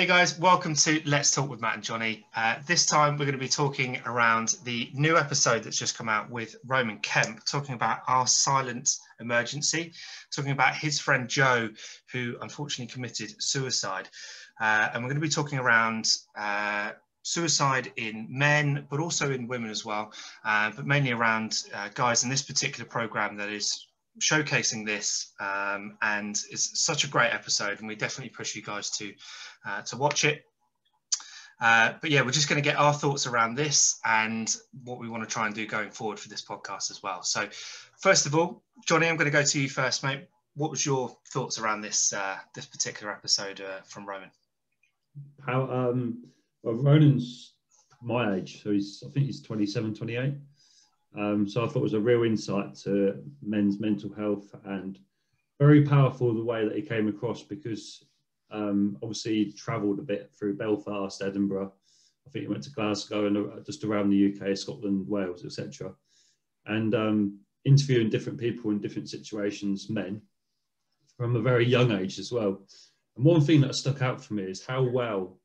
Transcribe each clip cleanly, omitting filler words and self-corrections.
Hey guys, welcome to Let's Talk with Matt and Johnny. This time we're going to be talking around the new episode that's just come out with Roman Kemp, talking about our silent emergency, talking about his friend Joe, who unfortunately committed suicide. And we're going to be talking around suicide in men, but also in women as well, but mainly around guys in this particular program that is showcasing this, and it's such a great episode, and we definitely push you guys to watch it. But yeah, we're just going to get our thoughts around this and what we want to try and do going forward for this podcast as well. So first of all, Johnny, I'm going to go to you first, mate. What was your thoughts around this this particular episode from Roman? Well, Ronan's my age, so I think he's 27, 28. So I thought it was a real insight to men's mental health, and very powerful the way that he came across, because obviously he travelled a bit through Belfast, Edinburgh. I think he went to Glasgow and just around the UK, Scotland, Wales, etc. And interviewing different people in different situations, men, from a very young age as well. And one thing that stuck out for me is how well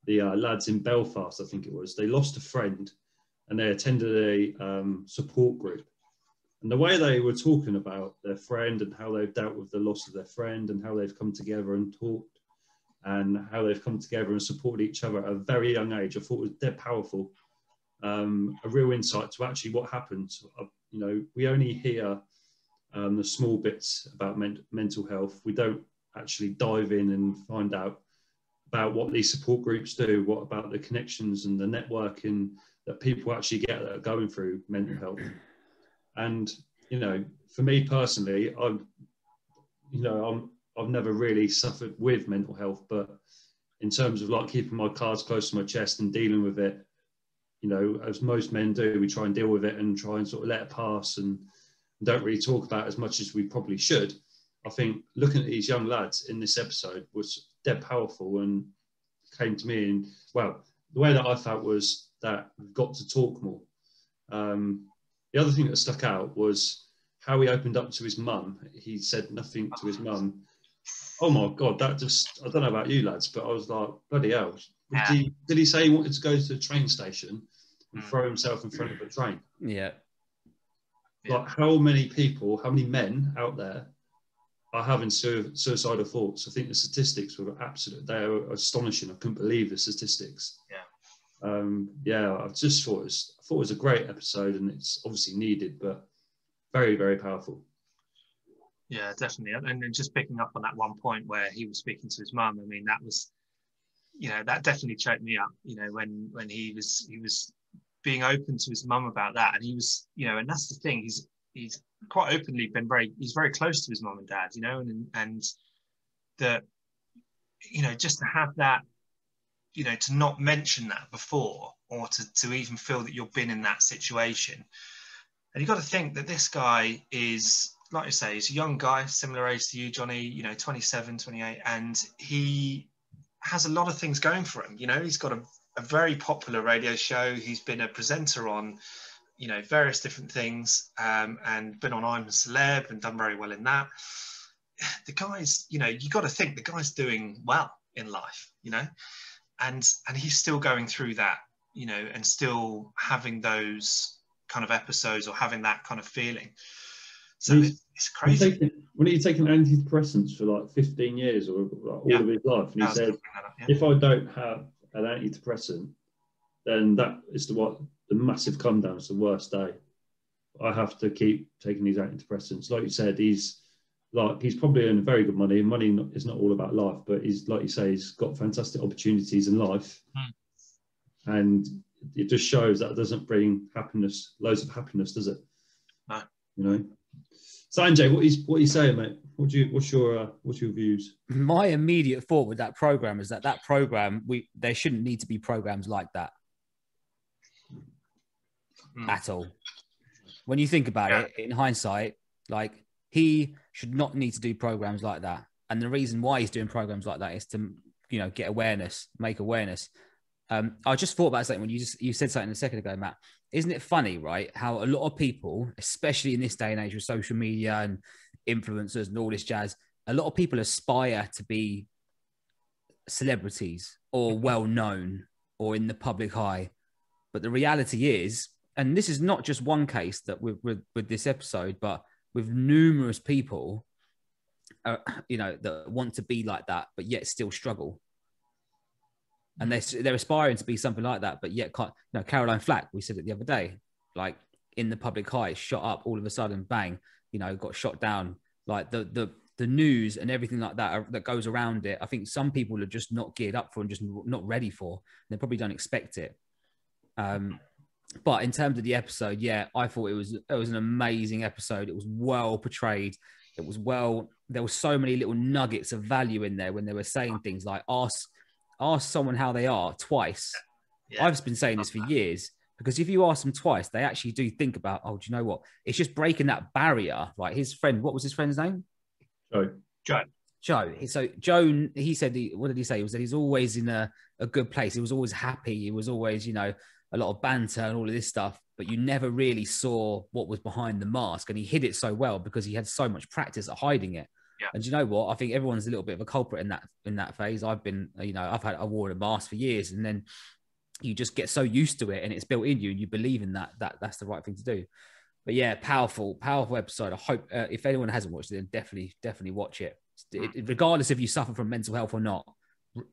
the lads in Belfast, I think it was, they lost a friend and they attended a support group. And the way they were talking about their friend and how they've dealt with the loss of their friend and how they've come together and talked and how they've come together and supported each other at a very young age, I thought was dead powerful. A real insight to actually what happens. You know, we only hear the small bits about mental health. We don't actually dive in and find out about what these support groups do, what about the connections and the networking that people actually get that are going through mental health. And, you know, for me personally, I've never really suffered with mental health, but in terms of like keeping my cards close to my chest and dealing with it, you know, as most men do, we try and deal with it and try and sort of let it pass and don't really talk about it as much as we probably should. I think looking at these young lads in this episode was dead powerful and came to me. And well, the way that I felt was that we've got to talk more. The other thing that stuck out was how he opened up to his mum. He said nothing to his mum. Oh my God, that just, I don't know about you lads, but I was like, bloody hell. Yeah. Did he say he wanted to go to the train station and throw himself in front of a train? Yeah. Like how many people, how many men out there are having suicidal thoughts? I think the statistics were they are astonishing. I couldn't believe the statistics. I just thought it was a great episode, and it's obviously needed, but very, very powerful. Yeah, definitely. And just picking up on that one point where he was speaking to his mum, I mean, that was, you know, that definitely choked me up, you know, when he was being open to his mum about that. And he was, you know, and that's the thing, he's quite openly he's very close to his mum and dad, you know, and that, you know, just to have that, you know, to not mention that before, or to even feel that you've been in that situation. And you've got to think that this guy is, like I say, he's a young guy, similar age to you, Johnny, you know, 27, 28, and he has a lot of things going for him. You know, he's got a very popular radio show. He's been a presenter on, you know, various different things, and been on I'm a Celeb and done very well in that. The guy's, you know, you got to think the guy's doing well in life, you know, and he's still going through that, you know, and still having those kind of episodes or having that kind of feeling. So it's crazy. When he's taken antidepressants for like 15 years or like all of his life, and he said, if I don't have an antidepressant, then that is the massive come down. It's the worst day. I have to keep taking these antidepressants. Like you said, he's probably earning very good money. Money is not all about life, but he's, like you say, he's got fantastic opportunities in life. And it just shows that it doesn't bring happiness, loads of happiness, does it? No. You know. Sanjay, what are you saying, mate? What's your views? My immediate thought with that program is that program, there shouldn't need to be programs like that at all. When you think about it, in hindsight, like he should not need to do programs like that. And the reason why he's doing programs like that is to, you know, get awareness, make awareness. I just thought about something when you said something a second ago, Matt. Isn't it funny, right? How a lot of people, especially in this day and age with social media and influencers and all this jazz, a lot of people aspire to be celebrities or well known or in the public eye. But the reality is, and this is not just one case that with this episode, but with numerous people, you know, that want to be like that, but yet still struggle. And they're aspiring to be something like that, but yet can't. You know, Caroline Flack, we said it the other day, like in the public eye, shot up all of a sudden, bang, you know, got shot down. Like the news and everything like that that goes around it, I think some people are just not geared up for and just not ready for. They probably don't expect it. But in terms of the episode, yeah, I thought it was an amazing episode. It was well portrayed. It was well. There were so many little nuggets of value in there when they were saying things like ask someone how they are twice. Yeah. I've been saying this for years, because if you ask them twice, they actually do think about, oh, do you know what? It's just breaking that barrier. Like his friend, what was his friend's name? Joe. So Joe, he said, what did he say? He said he's always in a good place. He was always happy. He was always, you know, a lot of banter and all of this stuff, but you never really saw what was behind the mask. And he hid it so well because he had so much practice at hiding it. Yeah. And you know what? I think everyone's a little bit of a culprit in that phase. I've been, you know, I wore a mask for years, and then you just get so used to it and it's built in you and you believe in that's the right thing to do. But yeah, powerful episode. I hope if anyone hasn't watched it, then definitely watch it. Regardless if you suffer from mental health or not,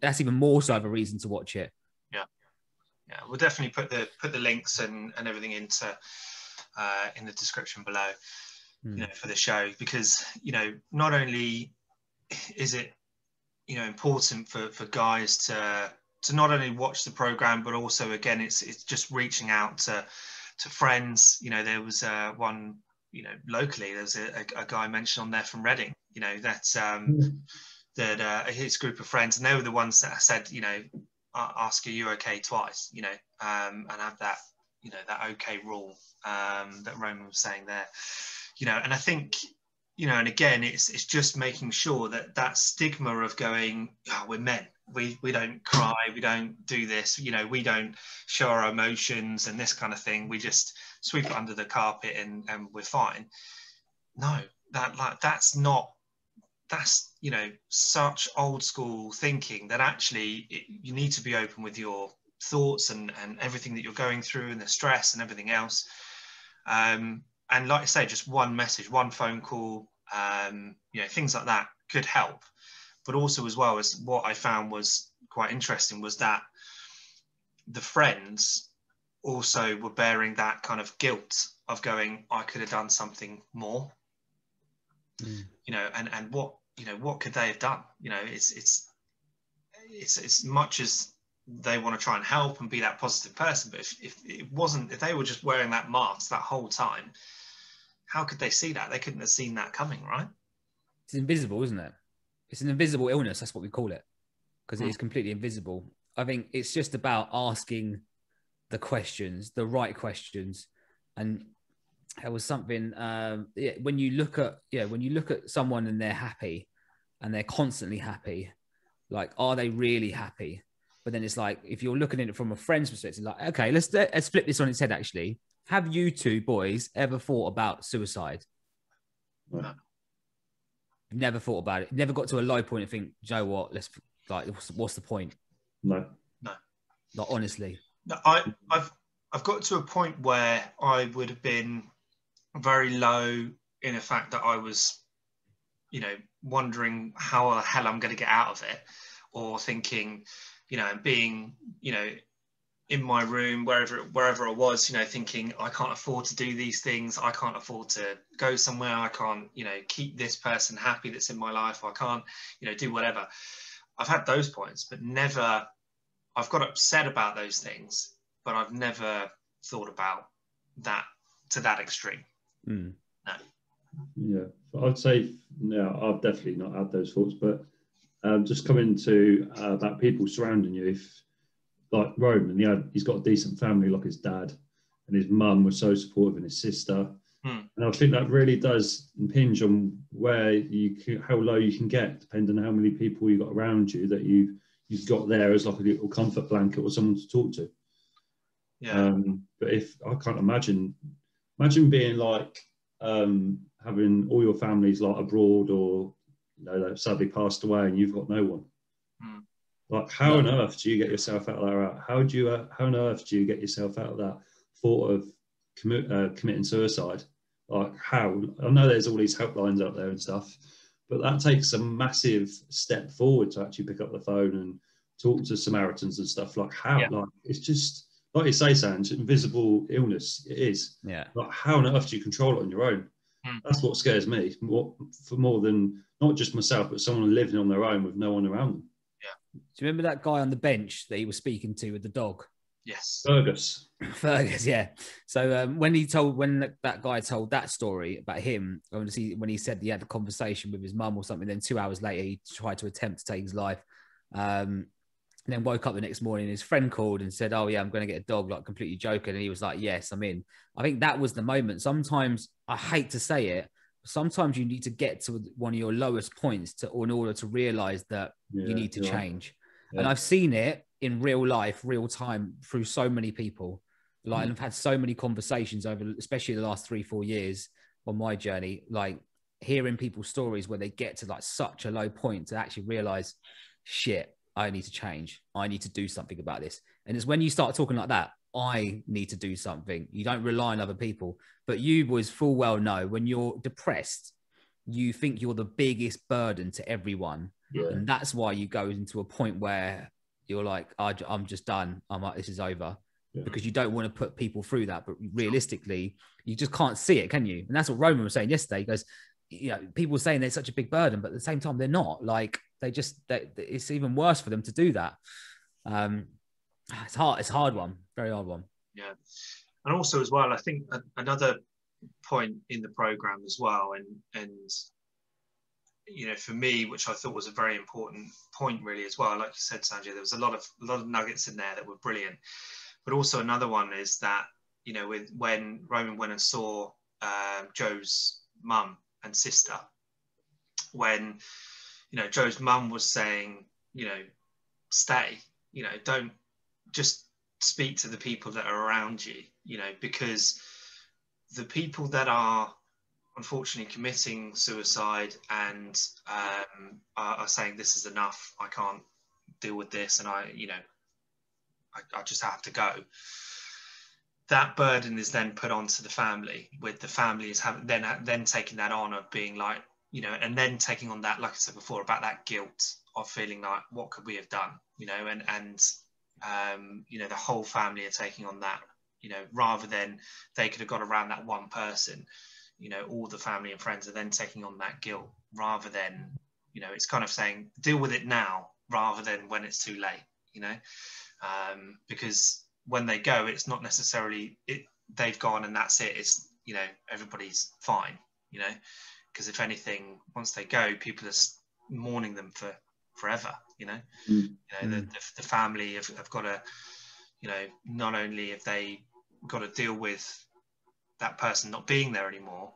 that's even more so of a reason to watch it. Yeah, we'll definitely put the links and everything into in the description below, you know, for the show, because, you know, not only is it, you know, important for guys to not only watch the program, but also, again, it's just reaching out to friends. You know, there was one, you know, locally, there's a guy mentioned on there from Reading, you know, that's that his group of friends, and they were the ones that said, you know, ask, are you okay twice, you know, and have that, you know, that okay rule that Roman was saying there, you know. And I think, you know, and again, it's just making sure that stigma of going, oh, we're men, we don't cry, we don't do this, you know, we don't show our emotions and this kind of thing, we just sweep it under the carpet and we're fine. No, that's you know, such old school thinking, that actually you need to be open with your thoughts and everything that you're going through and the stress and everything else. And like I say, just one message, one phone call, you know, things like that could help. But also, as well, as what I found was quite interesting, was that the friends also were bearing that kind of guilt of going, I could have done something more, you know, and what, you know, what could they have done? You know, it's as much as they want to try and help and be that positive person, but if they were just wearing that mask that whole time, how could they see that? They couldn't have seen that coming, right? It's invisible, isn't it? It's an invisible illness. That's what we call it, because it is completely invisible. I think it's just about asking the questions, the right questions. And there was something, when you look at someone and they're happy and they're constantly happy, like, are they really happy? But then it's like, if you're looking at it from a friend's perspective, like, okay, let's flip this on its head. Actually, have you two boys ever thought about suicide? No. Never thought about it. Never got to a low point and think, you know what? What's the point? No. Not honestly. No, I've got to a point where I would have been very low in the fact that I was, you know, wondering how the hell I'm going to get out of it, or thinking, you know, and being, you know, in my room, wherever I was, you know, thinking, I can't afford to do these things. I can't afford to go somewhere. I can't, you know, keep this person happy that's in my life. I can't, you know, do whatever. I've had those points, but never, I've got upset about those things, but I've never thought about that to that extreme. No. Yeah, I'd say, no, I've definitely not had those thoughts, but just coming to about people surrounding you. If, like Roman, he's got a decent family, like his dad, and his mum was so supportive, and his sister. And I think that really does impinge on how low you can get, depending on how many people you got around you that you've got there as like a little comfort blanket or someone to talk to. Yeah. But if I can't imagine being like having all your families like abroad, or, you know, they've sadly passed away and you've got no one. Like, how on earth do you get yourself out of that? How on earth do you get yourself out of that thought of committing suicide? Like, how? I know there's all these helplines out there and stuff, but that takes a massive step forward to actually pick up the phone and talk to Samaritans and stuff. Like, how? Yeah. Like, it's just, like you say, Sanj, invisible illness. It is. Yeah. Like, how on earth do you control it on your own? That's what scares me more than not just myself, but someone living on their own with no one around them. Do you remember that guy on the bench that he was speaking to with the dog? Yes. Fergus, yeah. So when that guy told that story about him, when he said he had a conversation with his mum or something, then 2 hours later he tried to attempt to take his life. And then woke up the next morning, his friend called and said, "Oh yeah, I'm going to get a dog," like completely joking. And he was like, "Yes, I'm in." I think that was the moment. Sometimes, I hate to say it, sometimes you need to get to one of your lowest points in order to realize that you need to change. Right. And I've seen it in real life, real time, through so many people. Like, I've had so many conversations over, especially the last 3-4 years on my journey, like hearing people's stories where they get to like such a low point to actually realize, shit, I need to change. I need to do something about this. And it's when you start talking like that, I need to do something. You don't rely on other people, but you boys full well know when you're depressed, you think you're the biggest burden to everyone. Yeah. And that's why you go into a point where you're like, I'm just done. I'm like, this is over. Yeah. Because you don't want to put people through that. But realistically, you just can't see it, can you? And that's what Roman was saying yesterday. He goes, you know, people saying they're such a big burden, but at the same time, they're not. Like, it's even worse for them to do that. It's hard. It's a hard one. Very hard one. Yeah. And also as well, I think another point in the program as well, and you know, for me, which I thought was a very important point really as well, like you said, Sanjay, there was a lot of nuggets in there that were brilliant. But also another one is that, you know, when Roman went and saw Joe's mum and sister, when, you know, Joe's mum was saying, you know, stay, you know, don't just speak to the people that are around you, you know, because the people that are unfortunately committing suicide and are saying this is enough, I can't deal with this, and I just have to go. That burden is then put onto the family, with the family is then taking that on of being like, you know, and then taking on that, like I said before, about that guilt of feeling like, what could we have done, you know, and you know, the whole family are taking on that, you know, rather than they could have got around that one person, you know, all the family and friends are then taking on that guilt, rather than, you know, it's kind of saying, deal with it now rather than when it's too late, you know, because when they go, it's not necessarily they've gone and that's it. It's, you know, everybody's fine, you know, because if anything, once they go, people are mourning them for forever, you know. You know, the family have got to, you know, not only have they got to deal with that person not being there anymore,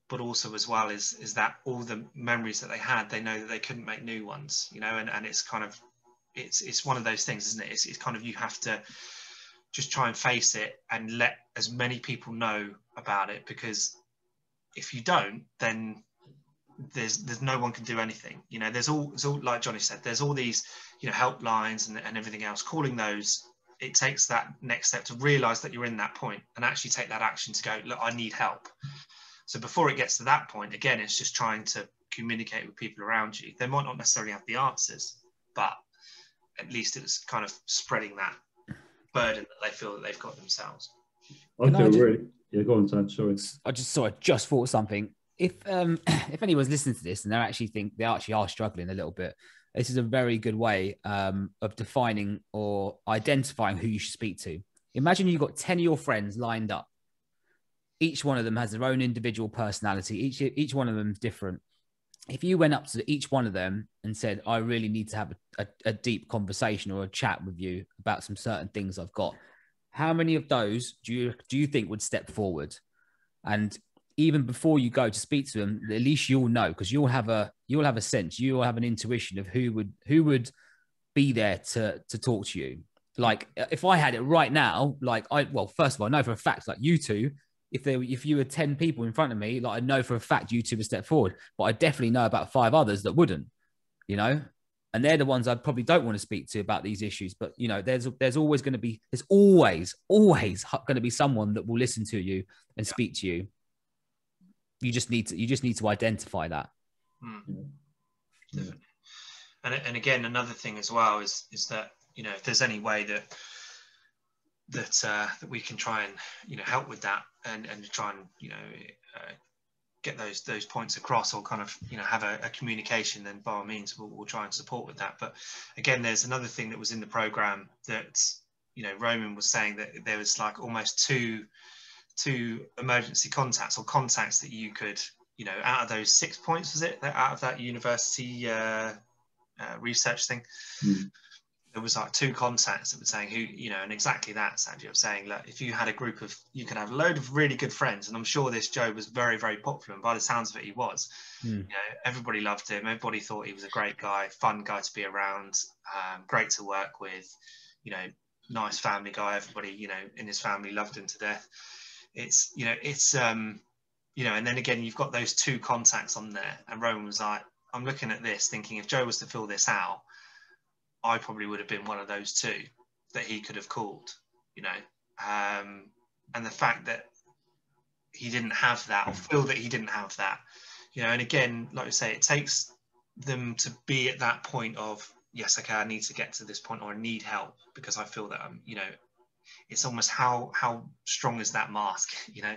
but also as well is that all the memories that they had, they know that they couldn't make new ones, you know, and it's kind of, it's one of those things, isn't it? It's kind of, you have to just try and face it and let as many people know about it, because if you don't, then there's no one can do anything, you know. There's all like Johnny said, there's all these, you know, helplines and everything else, calling those. It takes that next step to realize that you're in that point and actually take that action to go, look, I need help. So before it gets to that point, again, it's just trying to communicate with people around you. They might not necessarily have the answers, but at least it's kind of spreading that burden that they feel that they've got themselves. I feel really, yeah, go on, Sam, sorry. I just thought something. If anyone's listening to this and they actually are struggling a little bit, this is a very good way of defining or identifying who you should speak to. Imagine you've got 10 of your friends lined up. Each one of them has their own individual personality. Each one of them is different. If you went up to each one of them and said, I really need to have a deep conversation or a chat with you about some certain things I've got, how many of those do you think would step forward? And even before you go to speak to them, at least you'll know, because you'll have a sense, you'll have an intuition of who would be there to talk to you. Like, if I had it right now, like first of all, I know for a fact, like you two, if you were 10 people in front of me, like I know for a fact you two would step forward, but I definitely know about 5 others that wouldn't, you know? And they're the ones I probably don't want to speak to about these issues. But, you know, there's always going to be, there's always going to be someone that will listen to you and speak to you. You just need to identify that. Yeah. And again, another thing as well is that, you know, if there's any way that we can try and, you know, help with that and try and, you know, get those points across, or kind of, you know, have a communication, then by all means we'll try and support with that. But again, there's another thing that was in the program that, you know, Roman was saying that there was like almost two emergency contacts, or contacts that you could, you know, out of those 6 points, was it, out of that university research thing, there was like 2 contacts that were saying who, you know, and exactly that, Sanjay, of saying, look, if you had a group of, you could have a load of really good friends, and I'm sure this Joe was very, very popular, and by the sounds of it, he was. You know, everybody loved him, everybody thought he was a great guy, fun guy to be around, great to work with, you know, nice family guy, everybody, you know, in his family loved him to death. It's, you know, it's, you know, and then again, you've got those 2 contacts on there, and Roman was like, I'm looking at this thinking, if Joe was to fill this out, I probably would have been one of those 2 that he could have called, you know, and the fact that he didn't have that, or feel that he didn't have that, you know, and again, like I say, it takes them to be at that point of, yes, okay, I need to get to this point, or I need help because I feel that I'm, you know, it's almost how strong is that mask, you know,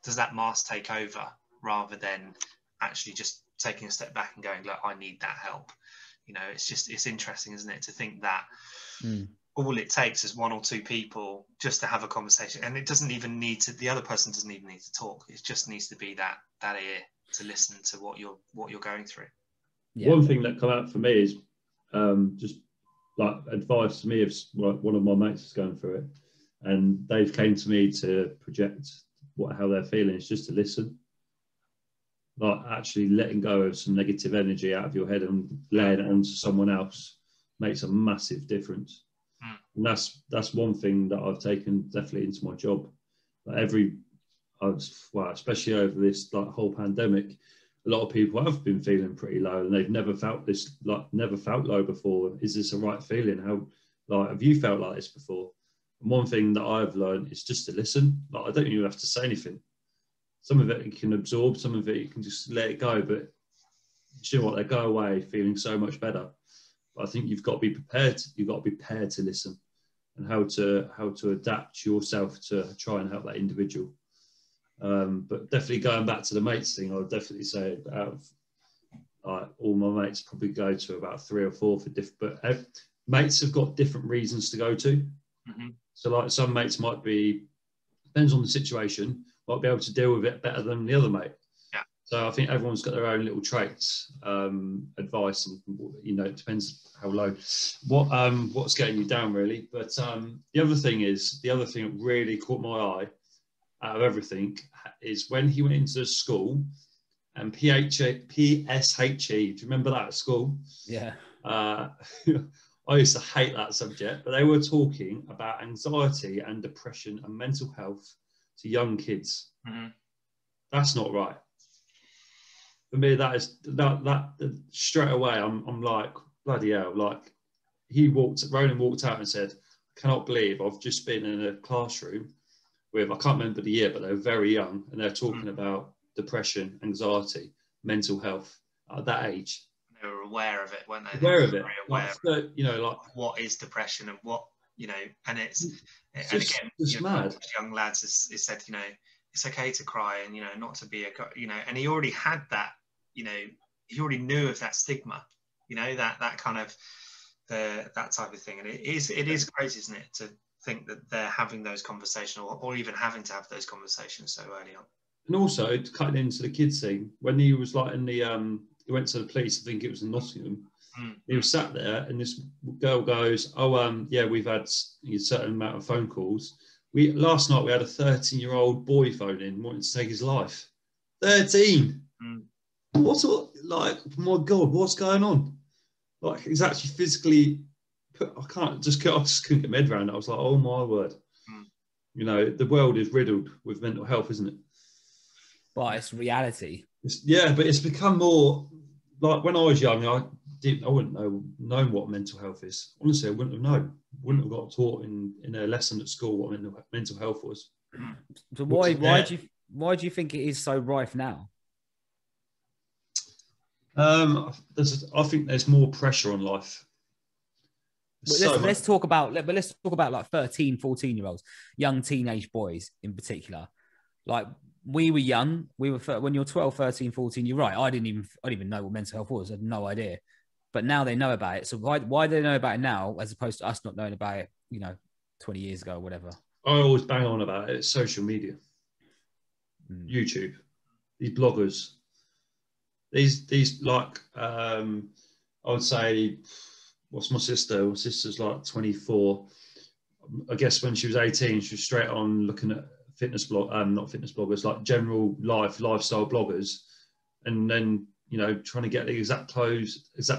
does that mask take over rather than actually just taking a step back and going, look, I need that help. You know, it's interesting, isn't it, to think that all it takes is 1 or 2 people just to have a conversation, and it doesn't even need to, the other person doesn't even need to talk. It just needs to be that ear to listen to what you're going through. Yeah. One thing that come out for me is just like advice to me if like one of my mates is going through it, and they've came to me to project how they're feeling. It's just to listen. Like actually letting go of some negative energy out of your head and laying it onto someone else makes a massive difference. And that's one thing that I've taken definitely into my job. Like especially over this like whole pandemic, a lot of people have been feeling pretty low, and they've never felt low before. Is this a right feeling? How, like, have you felt like this before? And one thing that I've learned is just to listen. Like, I don't even have to say anything. Some of it you can absorb, some of it you can just let it go, but you know what, they go away feeling so much better. But I think you've got to be prepared. You've got to be prepared to listen, and how to adapt yourself to try and help that individual. But definitely going back to the mates thing, I would definitely say out of all my mates probably go to about 3 or 4 for different, but mates have got different reasons to go to. So like some mates might be, depends on the situation, might be able to deal with it better than the other mate. Yeah. So I think everyone's got their own little traits, advice, and you know, it depends how low, what's getting you down really. But the other thing that really caught my eye out of everything is when he went into school and PSHE. Do you remember that at school? Yeah. I used to hate that subject, but they were talking about anxiety and depression and mental health to young kids. That's not right. For me, that is that straight away. I'm like, bloody hell! Like Ronan walked out and said, "I cannot believe I've just been in a classroom with, I can't remember the year, but they were very young, and they're talking about depression, anxiety, mental health at that age." They were aware of it, weren't they? Aware of it. Aware like, you know, like what is depression and what, you know, and it's just, and again, just mad. Young lads has said, you know, it's okay to cry, and you know, not to be a, you know, and he already had that, you know, he already knew of that stigma, you know, that kind of that type of thing, and it is crazy, isn't it, to think that they're having those conversations, or even having to have those conversations so early on. And also cutting into the kids thing, when he was like in the he went to the police, I think it was in Nottingham. He was sat there, and this girl goes, "Oh, yeah, we've had a certain amount of phone calls. Last night we had a 13-year-old boy phone in wanting to take his life. 13. What's like? My God, what's going on? Like, he's actually physically. I just couldn't get my head around it. I was like, oh my word. You know, the world is riddled with mental health, isn't it? But it's reality. But it's become more. like when I was young, I wouldn't know what mental health is. Honestly, I wouldn't have known. Wouldn't have got taught in a lesson at school what mental health was. So why do you think it is so rife now? I think there's more pressure on life. Let's talk about like 13, 14-year-olds, young teenage boys in particular. Like we were young, when you're 12, 13, 14, you're right. I didn't even know what mental health was. I had no idea. But now they know about it. So why do they know about it now as opposed to us not knowing about it, 20 years ago or whatever? I always bang on about it. It's social media, YouTube, these bloggers, these like, I would say, what's my sister? My sister's like 24. I guess when she was 18, she was straight on looking at not fitness bloggers, like general lifestyle bloggers, and then trying to get the exact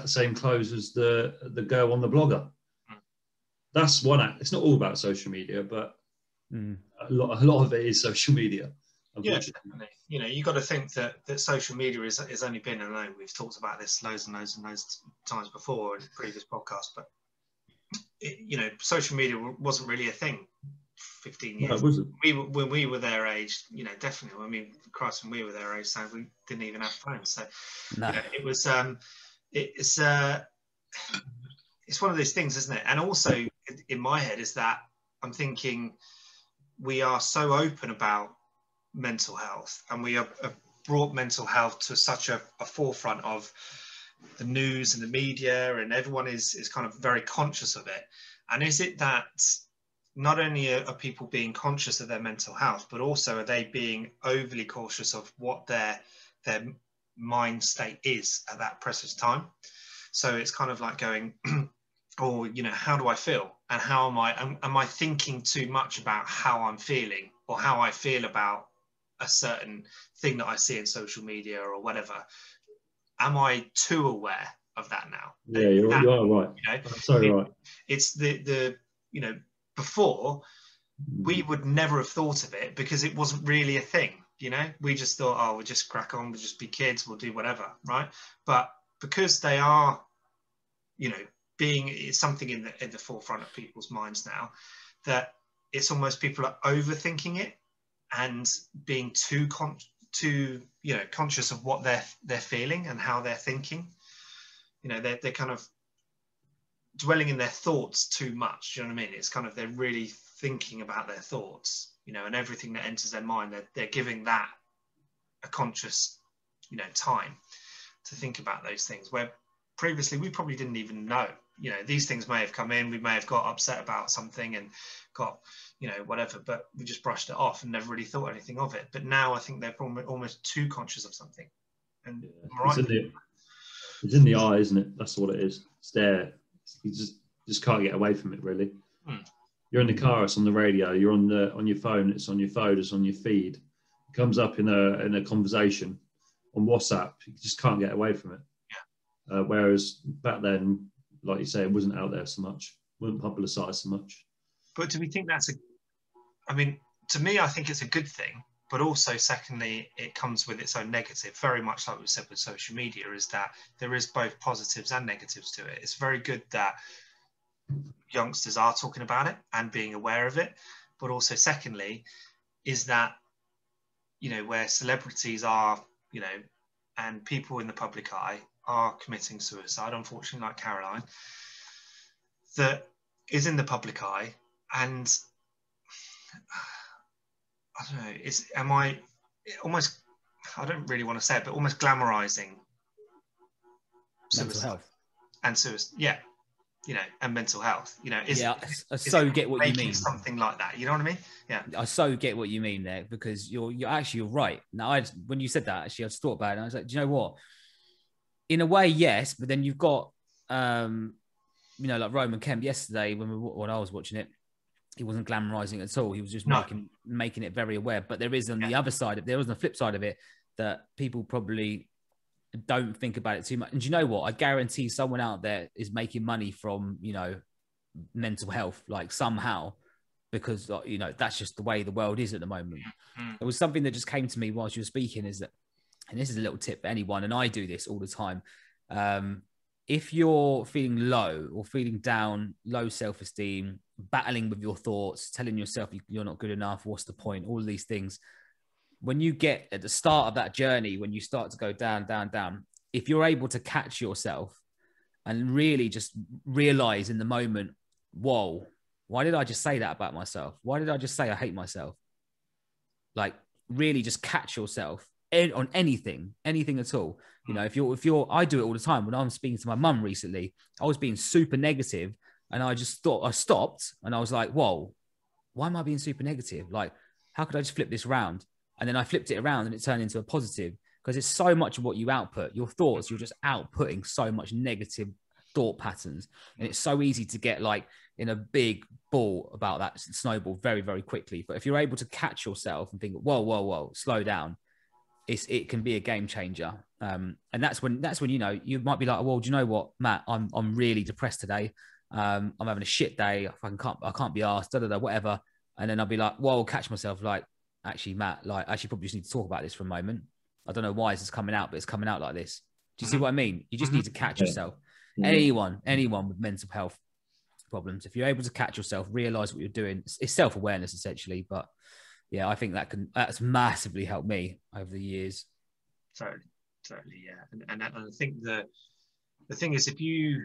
same clothes as the girl on the blogger. That's one act. It's not all about social media, but a lot of it is social media. Yeah, definitely. You've got to think that social media is only been, I know we've talked about this loads and loads and loads of times before in previous podcasts, but social media wasn't really a thing 15 years. No, it wasn't. When we were their age, definitely. I mean, Christ, when we were their age, so we didn't even have phones. So no. It was it's one of those things, isn't it? And also in my head is that I'm thinking we are so open about mental health, and we have brought mental health to such a forefront of the news and the media, and everyone is kind of very conscious of it. And is it that not only are people being conscious of their mental health, but also are they being overly cautious of what their mind state is at that precious time? So it's kind of like going, how do I feel? And how am I thinking too much about how I'm feeling, or how I feel about a certain thing that I see in social media or whatever? Am I too aware of that now? Yeah, you are right. That's so right. It's the before we would never have thought of it because it wasn't really a thing. We just thought, we'll just crack on, we'll just be kids, we'll do whatever, right? But because they are, it's something in the forefront of people's minds now, that it's almost people are overthinking it and being too conscious of what they're feeling and how they're thinking. They're kind of dwelling in their thoughts too much. Do you know what I mean? It's kind of, they're really thinking about their thoughts, and everything that enters their mind, they're giving that a conscious, time to think about those things, where previously we probably didn't even know. These things may have come in, we may have got upset about something and got, whatever, but we just brushed it off and never really thought anything of it. But now I think they're almost too conscious of something. And it's in the eye, isn't it? That's what it is. It's there. You just can't get away from it, really. You're in the car, it's on the radio. You're on your phone, it's on your phone, it's on your feed. It comes up in a conversation on WhatsApp. You just can't get away from it. Yeah. Whereas back then, like you say, it wasn't out there so much, wasn't publicised so much. But do we think to me, I think it's a good thing. But also, secondly, it comes with its own negative. Very much like we said with social media, is that there is both positives and negatives to it. It's very good that youngsters are talking about it and being aware of it. But also, secondly, is that, where celebrities are, and people in the public eye are committing suicide, unfortunately, like Caroline, that is in the public eye. And I don't know, I don't really want to say it, but almost glamorizing mental health and suicide. Yeah. And mental health, I so get what you mean. Something like that, you know what I mean? Yeah. I so get what you mean there, because you're right. Now, when you said that, actually, I just thought about it and I was like, do you know what? In a way, yes, but then you've got, like Roman Kemp yesterday when I was watching it, he wasn't glamorizing at all. He was just making it very aware. But there is on the other side, there was on the flip side of it, that people probably don't think about it too much. And do you know what? I guarantee someone out there is making money from, mental health, like somehow, because, that's just the way the world is at the moment. It was something that just came to me whilst you were speaking, is that, and this is a little tip for anyone, and I do this all the time, If you're feeling low or feeling down, low self-esteem, battling with your thoughts, telling yourself you're not good enough, what's the point, all of these things, when you get at the start of that journey, when you start to go down, down, down, if you're able to catch yourself and really just realize in the moment, whoa, why did I just say that about myself? Why did I just say I hate myself? Like, really just catch yourself on anything at all. You know, if you're, I do it all the time. When I'm speaking to my mum recently, I was being super negative, and I just thought, I stopped and I was like, whoa, why am I being super negative? Like, how could I just flip this around? And then I flipped it around and it turned into a positive, because it's so much of what you output, your thoughts, you're just outputting so much negative thought patterns. And it's so easy to get like in a big ball about that snowball very, very quickly. But if you're able to catch yourself and think, whoa, slow down, it can be a game changer. And that's when, you know, you might be like, well, do you know what, Matt, I'm really depressed today. I'm having a shit day. I can't be asked, whatever. And then I'll be like, whoa, catch myself. Like, actually, Matt, like, I actually probably just need to talk about this for a moment. I don't know why this is coming out, but it's coming out like this. Do you see what I mean? You just need to catch yourself. Anyone with mental health problems, if you're able to catch yourself, realize what you're doing, it's self-awareness essentially. But yeah, I think that's massively helped me over the years. Totally, yeah. And I think the thing is, if you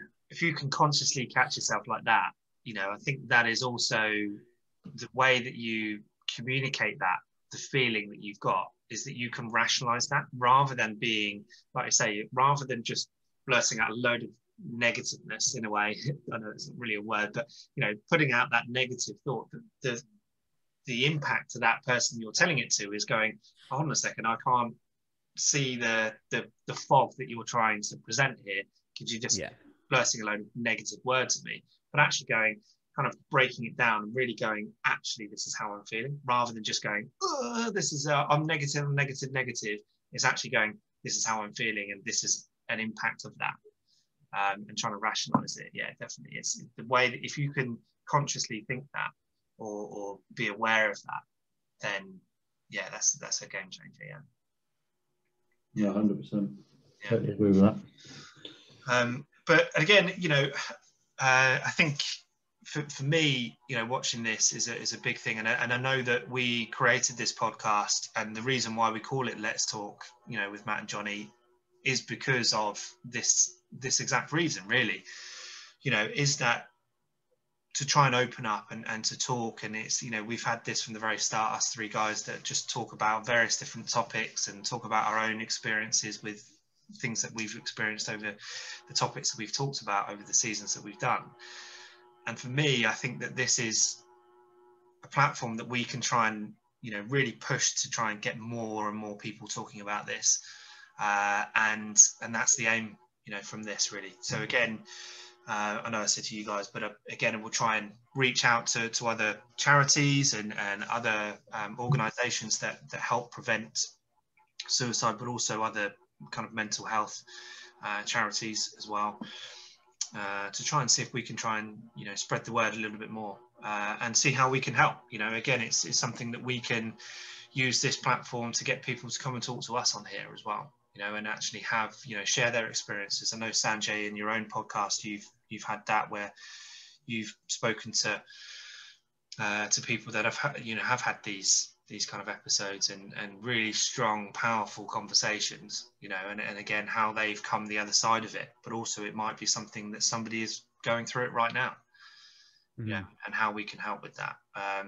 can consciously catch yourself like that, you know, I think that is also the way that you communicate that, the feeling that you've got, is that you can rationalize that, rather than being, like I say, rather than just blurting out a load of negativeness in a way. I know it's not really a word, but, you know, putting out that negative thought, the impact to that person you're telling it to is going, hold on a second, I can't see the fog that you're trying to present here, because you're just blurting a load of negative words at me. But actually going, kind of breaking it down and really going, actually, this is how I'm feeling, rather than just going, this is I'm negative. It's actually going, this is how I'm feeling, and this is an impact of that, and trying to rationalize it. Yeah, definitely. It's the way that if you can consciously think that, or be aware of that, then yeah, that's a game changer. Yeah, 100%. Totally agree with that. But again, you know, I think for me, you know, watching this is a big thing, and I know that we created this podcast, and the reason why we call it Let's Talk, you know, with Matt and Johnny, is because of this exact reason, really. You know, is that to try and open up and to talk. And it's, you know, we've had this from the very start, us three guys that just talk about various different topics and talk about our own experiences with things that we've experienced over the topics that we've talked about over the seasons that we've done. And for me, I think that this is a platform that we can try and, you know, really push to try and get more and more people talking about this. And that's the aim, you know, from this, really. So again, I know I said to you guys, but again, we'll try and reach out to other charities and other organisations that help prevent suicide, but also other kind of mental health charities as well, to try and see if we can try and, you know, spread the word a little bit more, and see how we can help. You know, again, it's something that we can use this platform to get people to come and talk to us on here as well, you know, and actually have, you know, share their experiences. I know, Sanjay, in your own podcast, you've had that where you've spoken to people that have had these kind of episodes and really strong, powerful conversations, you know, and again, how they've come the other side of it, but also it might be something that somebody is going through it right now, yeah, and how we can help with that.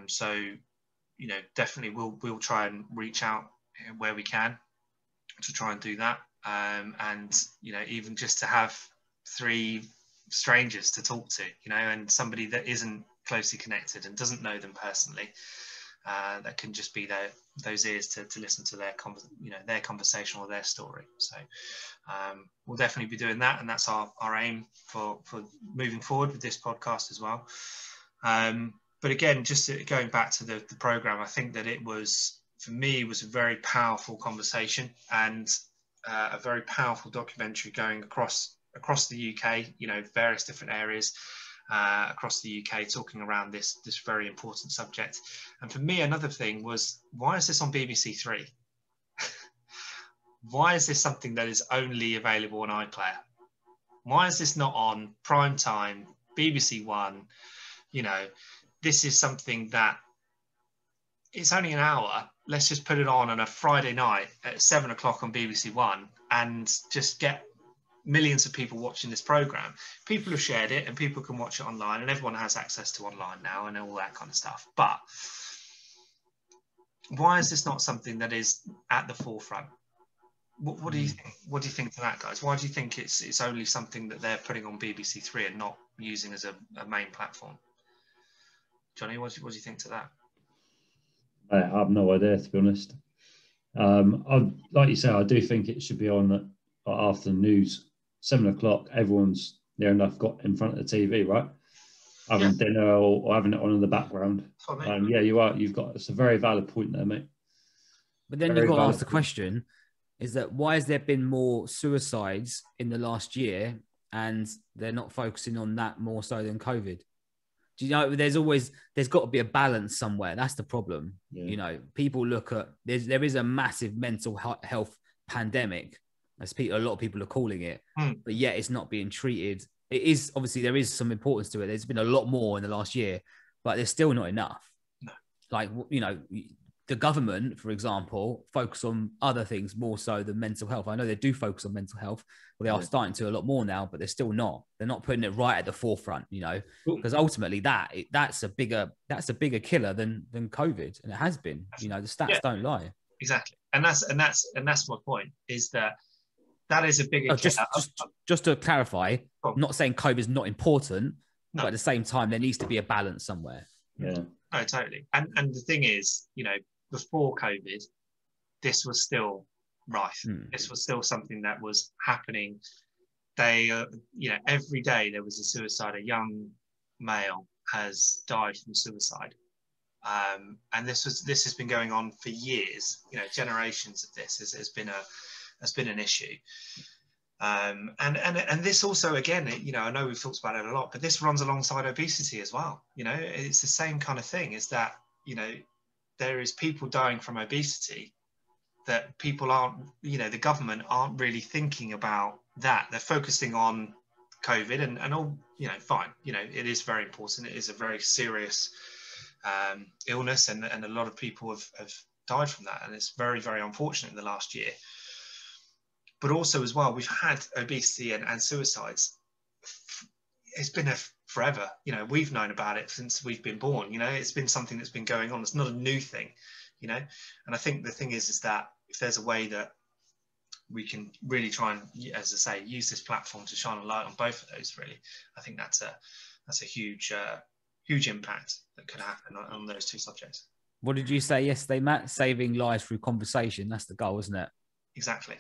So, you know, definitely we'll try and reach out where we can to try and do that, and, you know, even just to have 3 strangers to talk to, you know, and somebody that isn't closely connected and doesn't know them personally, that can just be those ears to listen to their conversation or their story. So we'll definitely be doing that, and that's our aim for moving forward with this podcast as well. But again, just going back to the program, I think that it was, for me, was a very powerful conversation and a very powerful documentary going across the UK, you know, various different areas across the UK, talking around this very important subject. And for me, another thing was, why is this on BBC Three? Why is this something that is only available on iPlayer? Why is this not on prime time, BBC One? You know, this is something that it's only an hour. Let's just put it on a Friday night at 7 o'clock on BBC One and just get millions of people watching this program. People have shared it and people can watch it online, and everyone has access to online now and all that kind of stuff. But why is this not something that is at the forefront? What do you think? What do you think to that, guys? Why do you think it's only something that they're putting on BBC Three and not using as a main platform? Johnny, what do you think to that? I have no idea, to be honest. Like you say, I do think it should be on after the news, 7 o'clock. Everyone's near enough got in front of the TV, right? Having dinner or having it on in the background. Yeah, you are. It's a very valid point there, mate. But then you've got to ask the question: is that why has there been more suicides in the last year, and they're not focusing on that more so than COVID? Do you know, there's got to be a balance somewhere. That's the problem. Yeah. You know, people look at, there is a massive mental health pandemic, as a lot of people are calling it, but yet it's not being treated. It is, obviously, there is some importance to it. There's been a lot more in the last year, but there's still not enough. No. Like, you know, the government, for example, focus on other things more so than mental health. I know they do focus on mental health, but they are starting to a lot more now, but they're still not. They're not putting it right at the forefront, you know, because ultimately that's a bigger killer than COVID, and it has been. You know, the stats don't lie. Exactly, and that's my point, is that is a bigger killer. Just to clarify, I'm not saying COVID is not important, but at the same time, there needs to be a balance somewhere. Yeah. No, totally. And the thing is, you know, before COVID, this was still rife. This was still something that was happening. You know, every day there was a suicide. A young male has died from suicide, and this has been going on for years. You know, generations of this has been an issue. And this also, again, you know, I know we've talked about it a lot, but this runs alongside obesity as well. You know, it's the same kind of thing, is that, you know, there is people dying from obesity that people aren't, you know, the government aren't really thinking about that. They're focusing on COVID and all, you know, fine. You know, it is very important. It is a very serious illness, and a lot of people have died from that. And it's very, very unfortunate in the last year. But also as well, we've had obesity and suicides. It's been forever. You know, we've known about it since we've been born. You know, it's been something that's been going on. It's not a new thing, you know. And I think the thing is that if there's a way that we can really try and, as I say, use this platform to shine a light on both of those, really, I think that's a huge impact that could happen on those two subjects. What did you say yesterday, Matt? Saving lives through conversation. That's the goal, isn't it? Exactly.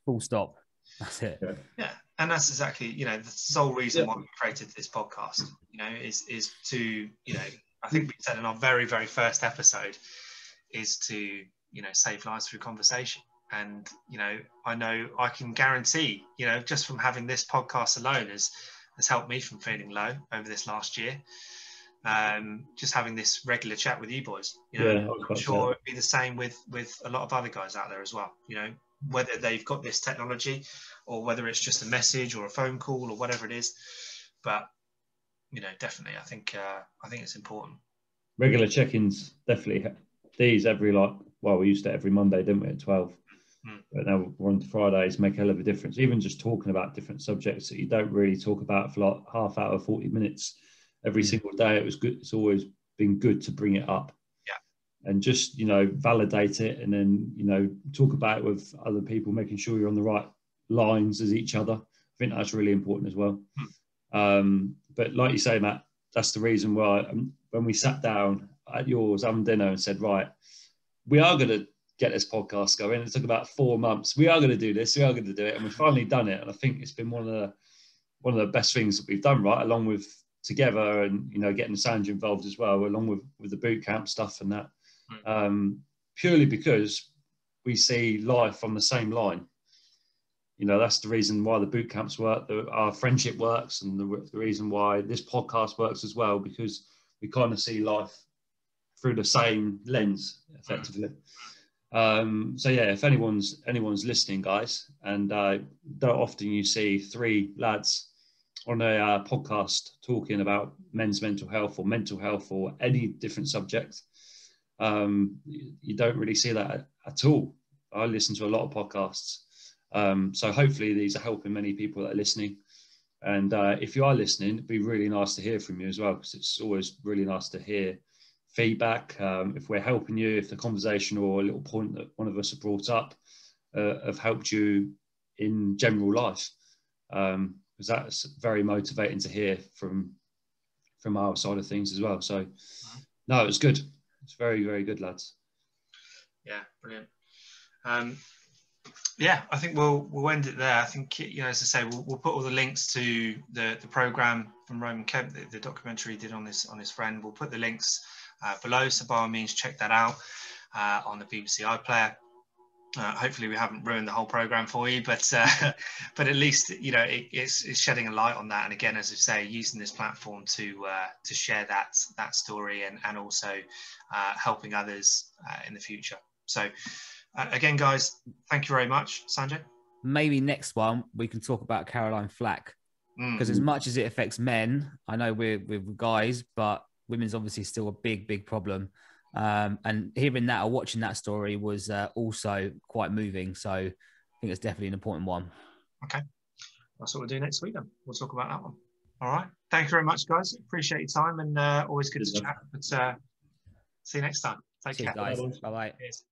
Full stop. That's it. Yeah. And that's exactly, you know, the sole reason why we created this podcast, you know, is to, you know, I think we said in our very, very first episode, is to, you know, save lives through conversation. And, you know I can guarantee, you know, just from having this podcast alone has helped me from feeling low over this last year. Just having this regular chat with you boys, you know, I'm sure it'd be the same with a lot of other guys out there as well, you know, whether they've got this technology or whether it's just a message or a phone call or whatever it is. But, you know, definitely, I think it's important. Regular check-ins, definitely. These we used to every Monday, didn't we, at 12? But now we're on Fridays, make a hell of a difference. Even just talking about different subjects that you don't really talk about for like half hour, 40 minutes every single day. It was good. It's always been good to bring it up. And just, you know, validate it, and then, you know, talk about it with other people, making sure you're on the right lines as each other. I think that's really important as well. But like you say, Matt, that's the reason why when we sat down at yours having dinner and said, right, we are going to get this podcast going. It took about 4 months. We are going to do this. We are going to do it. And we've finally done it. And I think it's been one of the best things that we've done, right? Along with together and, you know, getting Sandra involved as well, along with the boot camp stuff and that. Purely because we see life on the same line. You know, that's the reason why the boot camps work, our friendship works, and the reason why this podcast works as well, because we kind of see life through the same lens, effectively. So yeah, if anyone's listening, guys, and don't often you see three lads on a podcast talking about men's mental health or any different subject. You don't really see that at all. I listen to a lot of podcasts. So hopefully these are helping many people that are listening. And if you are listening, it'd be really nice to hear from you as well, because it's always really nice to hear feedback. If we're helping you, if the conversation or a little point that one of us have brought up have helped you in general life, because that's very motivating to hear from our side of things as well. So no, it was good. It's very, very good, lads. Yeah, brilliant. Yeah, I think we'll end it there. I think, you know, as I say, we'll put all the links to the program from Roman Kemp, the documentary he did on his friend. We'll put the links below, so by all means check that out on the BBC iPlayer. Hopefully we haven't ruined the whole program for you, but at least, you know, it's shedding a light on that. And again, as I say, using this platform to share that story and also helping others in the future. So again, guys, thank you very much. Sanjay? Maybe next one we can talk about Caroline Flack, because as much as it affects men, I know we're guys, but women's obviously still a big problem. And hearing that or watching that story was also quite moving. So I think it's definitely an important one. Okay. That's what we'll do next week then. We'll talk about that one. All right. Thank you very much, guys. Appreciate your time, and always good to chat. But see you next time. Take care. Guys. Bye-bye. Cheers.